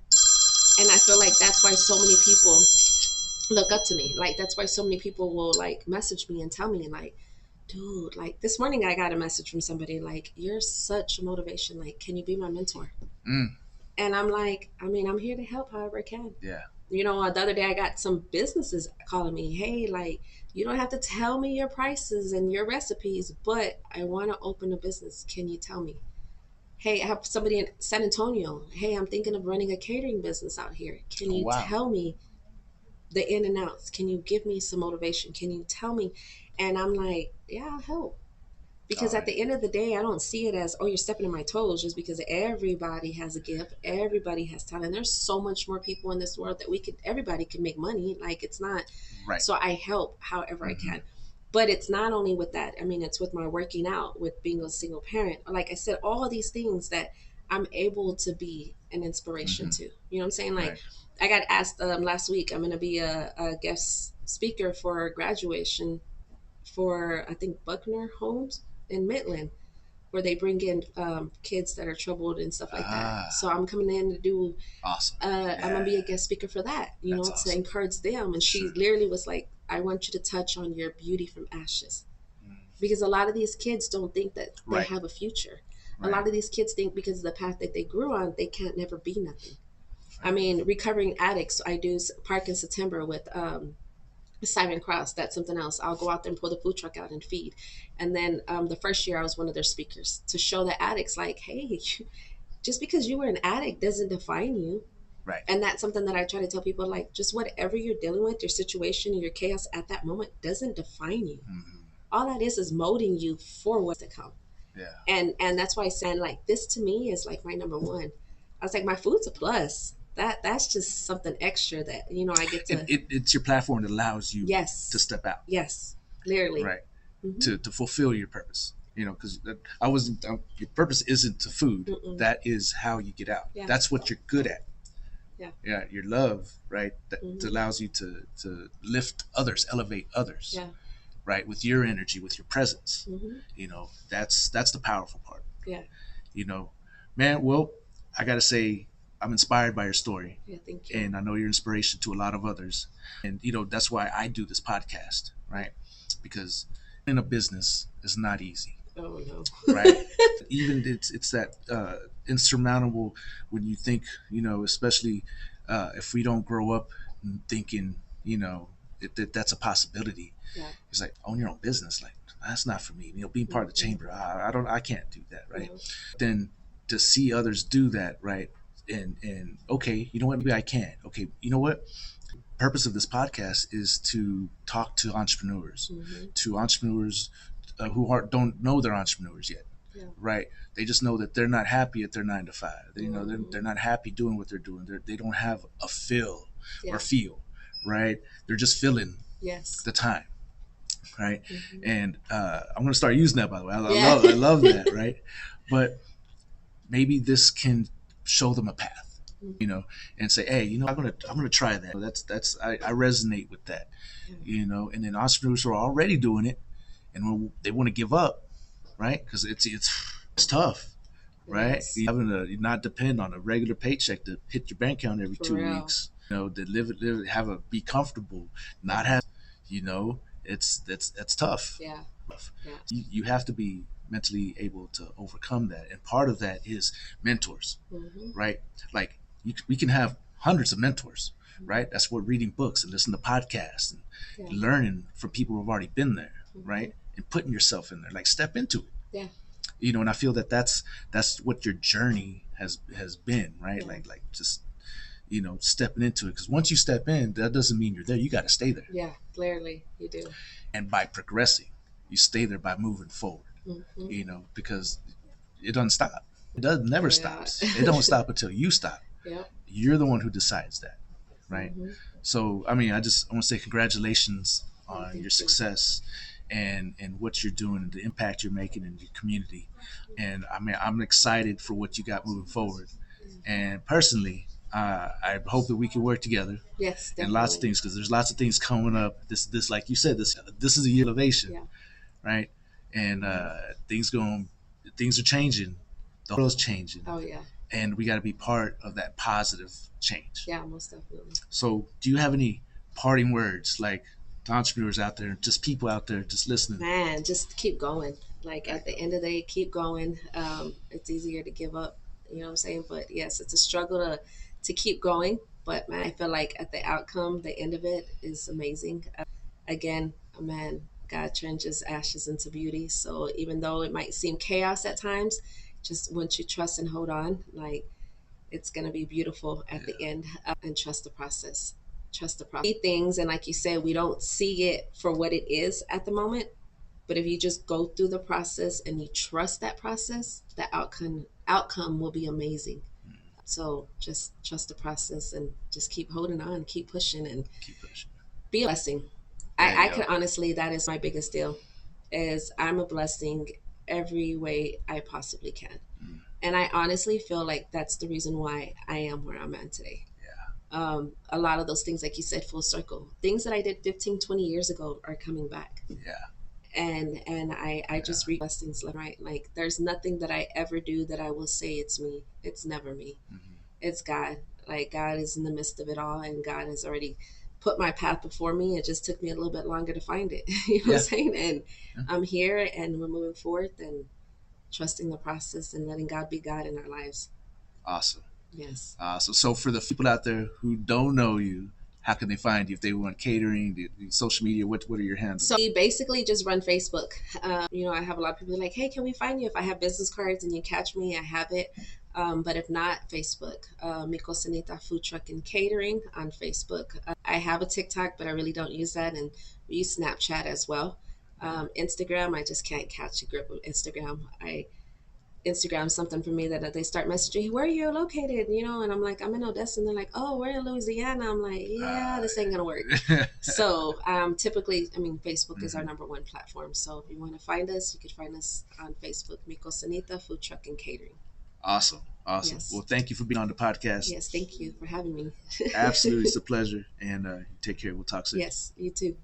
Speaker 1: And I feel like that's why so many people look up to me. Like, that's why so many people will like message me and tell me like, dude, like this morning I got a message from somebody like, you're such a motivation. Like, can you be my mentor? And I'm like, I'm here to help however I can.
Speaker 2: Yeah.
Speaker 1: The other day I got some businesses calling me, hey, like, you don't have to tell me your prices and your recipes, but I want to open a business. Can you tell me? Hey, I have somebody in San Antonio. Hey, I'm thinking of running a catering business out here. Can you tell me the in and outs? Can you give me some motivation? Can you tell me? And I'm like, yeah, I'll help. Because at the end of the day, I don't see it as, oh, you're stepping on my toes, just because everybody has a gift. Everybody has talent. There's so much more people in this world that everybody can make money. Like, it's not.
Speaker 2: Right.
Speaker 1: So I help however I can. But it's not only with that. It's with my working out, with being a single parent. Like I said, all these things that I'm able to be an inspiration to. You know what I'm saying? Like, I got asked last week, I'm going to be a guest speaker for graduation for, I think, Buckner Homes in Midland, where they bring in kids that are troubled and stuff like that. So I'm coming in to do,
Speaker 2: awesome.
Speaker 1: I'm going to be a guest speaker for that, to encourage them. And she literally was like, I want you to touch on your beauty from ashes. Because a lot of these kids don't think that they have a future. A lot of these kids think because of the path that they grew on, they can't never be nothing. Recovering addicts, I do Park in September with Siren Cross. That's something else. I'll go out there and pull the food truck out and feed. And then the first year I was one of their speakers to show the addicts like, hey, just because you were an addict doesn't define you.
Speaker 2: Right.
Speaker 1: And that's something that I try to tell people, like, just whatever you're dealing with, your situation, your chaos at that moment doesn't define you. All that is molding you for what's to come. Yeah. And that's why I said, like, this to me is like my number one. I was like, my food's a plus. That's just something extra that, I get to.
Speaker 2: It's your platform that allows you to step out.
Speaker 1: Yes, literally.
Speaker 2: Right. To fulfill your purpose. Because your purpose isn't to food. That is how you get out. Yeah. That's what you're good at. Yeah. Your love, right? That allows you to lift others, elevate others. Yeah. Right. With your energy, with your presence. That's the powerful part. Yeah. Man, well, I got to say, I'm inspired by your story.
Speaker 1: Yeah, thank you.
Speaker 2: And I know you're inspiration to a lot of others. And, that's why I do this podcast, right? Because in a business is not easy.
Speaker 1: Oh, no.
Speaker 2: Right? Even it's that insurmountable when you think, especially if we don't grow up thinking, that's a possibility.
Speaker 1: Yeah.
Speaker 2: It's like, own your own business. Like, that's not for me. Being part of the chamber, I can't do that, right?
Speaker 1: No.
Speaker 2: Then to see others do that, right? And okay, you know what? Maybe I can. Okay, you know what? Purpose of this podcast is to talk to entrepreneurs, who don't know they're entrepreneurs yet, right? They just know that they're not happy at their 9 to 5. They're not happy doing what they're doing. They don't have a feel, right? They're just feeling the time, right? And I'm gonna start using that, by the way. I love that, right? But maybe this can show them a path, and say, hey, I'm gonna try that. I resonate with that, and then entrepreneurs are already doing it, and when they want to give up, right? Because it's tough, right?
Speaker 1: Yes.
Speaker 2: You're having to not depend on a regular paycheck to hit your bank account every 2 weeks, to be comfortable, not have, it's tough.
Speaker 1: Yeah.
Speaker 2: You have to be mentally able to overcome that, and part of that is mentors, right? Like we can have hundreds of mentors, right? That's what reading books and listening to podcasts and learning from people who've already been there, right? And putting yourself in there, like step into it. And I feel that's what your journey has been, right? Like just stepping into it, because once you step in, that doesn't mean you're there. You got to stay there.
Speaker 1: Yeah, clearly you do.
Speaker 2: And by progressing, you stay there by moving forward. Because it doesn't stop. It never stops. It don't stop until you stop. You're the one who decides that, right? So I want to say congratulations on your success and what you're doing, the impact you're making in your community. And I'm excited for what you got moving forward. And personally, I hope that we can work together.
Speaker 1: Yes, definitely.
Speaker 2: And lots of things, because there's lots of things coming up. This like you said, this is a year of innovation, right? And things are changing. The world's changing.
Speaker 1: Oh yeah.
Speaker 2: And we got to be part of that positive change.
Speaker 1: Yeah, most definitely.
Speaker 2: So, do you have any parting words, like to entrepreneurs out there, just people out there, just listening?
Speaker 1: Man, just keep going. Like at the end of the day, keep going. It's easier to give up. You know what I'm saying? But yes, it's a struggle to keep going. But man, I feel like at the outcome, the end of it is amazing. Again, man, God changes ashes into beauty. So even though it might seem chaos at times, just once you trust and hold on, like it's going to be beautiful at the end. And trust the process. Trust the process. Things, and like you said, we don't see it for what it is at the moment. But if you just go through the process and you trust that process, the outcome will be amazing. So just trust the process and just keep holding on, keep pushing, and be a blessing. I can honestly, that is my biggest deal, is I'm a blessing every way I possibly can. And I honestly feel like that's the reason why I am where I'm at today. A lot of those things, like you said, full circle. Things that I did 15, 20 years ago are coming back. And I just read blessings left, right. Like there's nothing that I ever do that I will say it's me. It's never me. It's God. Like God is in the midst of it all, and God has already put my path before me. It just took me a little bit longer to find it. You know what I'm saying? And I'm here, and we're moving forward and trusting the process and letting God be God in our lives.
Speaker 2: Awesome.
Speaker 1: Yes.
Speaker 2: So for the people out there who don't know you, how can they find you if they want catering, the social media? What are your handles?
Speaker 1: So we basically just run Facebook. I have a lot of people like, hey, can we find you? If I have business cards and you catch me, I have it. But if not, Facebook, Cocinita Food Truck and Catering on Facebook. I have a TikTok, but I really don't use that. And we use Snapchat as well. Instagram, I just can't catch a grip of Instagram. Instagram's something for me that they start messaging, where are you located? And I'm like, I'm in Odessa. And they're like, oh, we're in Louisiana. I'm like, this ain't gonna work. So typically, Facebook is our number one platform. So if you want to find us, you can find us on Facebook, Cocinita Food Truck and Catering.
Speaker 2: Awesome. Yes. Well, thank you for being on the podcast.
Speaker 1: Yes, thank you for having me.
Speaker 2: Absolutely. It's a pleasure. And take care. We'll talk soon.
Speaker 1: Yes, you too.